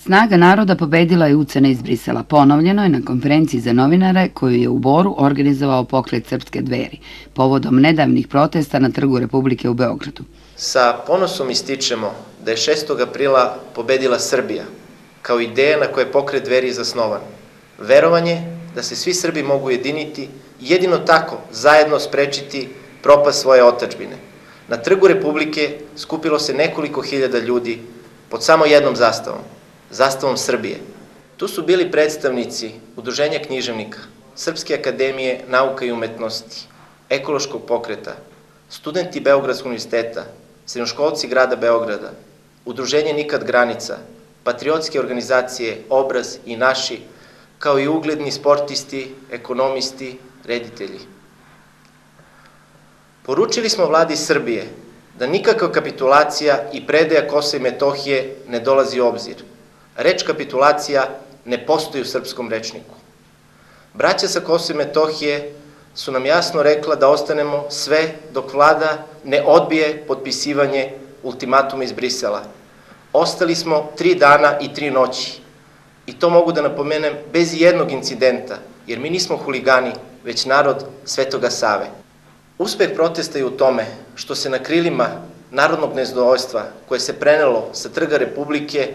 Snaga naroda pobedila je ucene iz Brisela. Ponovljeno je na konferenciji za novinare koju je u Boru organizovao pokret Srpske Dveri, povodom nedavnih protesta na Trgu Republike u Beogradu. Sa ponosom ističemo da je 6. aprila pobedila Srbija, kao ideja na kojoj je pokret Dveri zasnovan. Verovanje da se svi Srbi mogu ujediniti i jedino tako zajedno sprečiti propast svoje otadžbine. Na Trgu Republike skupilo se nekoliko hiljada ljudi pod samo jednom zastavom, zastavom Srbije. Tu su bili predstavnici Udruženja književnika, Srpske akademije nauka i umetnosti, ekološkog pokreta, studenti Beogradskog univerziteta, srednjoškolci grada Beograda, Udruženje Nikad granica, patriotske organizacije Obraz i Naši, kao i ugledni sportisti, ekonomisti, reditelji. Poručili smo vladi Srbije da nikakva kapitulacija i predaja Kosova i Metohije ne dolazi u obzir. Reč kapitulacija ne postoji u srpskom rečniku. Braća sa Kosova i Metohije su nam jasno rekla da ostanemo sve dok vlada ne odbije potpisivanje ultimatuma iz Brisela. Ostali smo 3 dana i 3 noći. I to mogu da napomenem bez jednog incidenta, jer mi nismo huligani, već narod Svetoga Save. Uspeh protesta je u tome što se na krilima narodnog nezadovoljstva koje se prenelo sa Trga Republike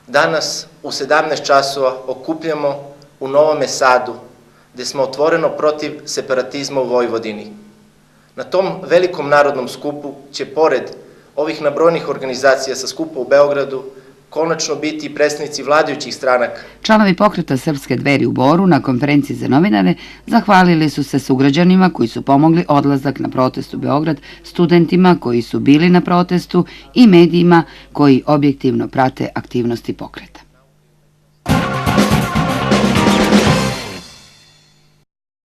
danas u 17 časova okupljamo u Novom Sadu, gde smo otvoreno protiv separatizma u Vojvodini. Na tom velikom narodnom skupu će pored ovih nabrojenih organizacija sa skupa u Beogradu konačno biti i predstavnici vladajućih stranaka. Članovi pokreta Srpske Dveri u Boru na konferenciji za novinare zahvalili su se sugrađanima koji su pomogli odlazak na protest u Beograd, studentima koji su bili na protestu i medijima koji objektivno prate aktivnosti pokreta.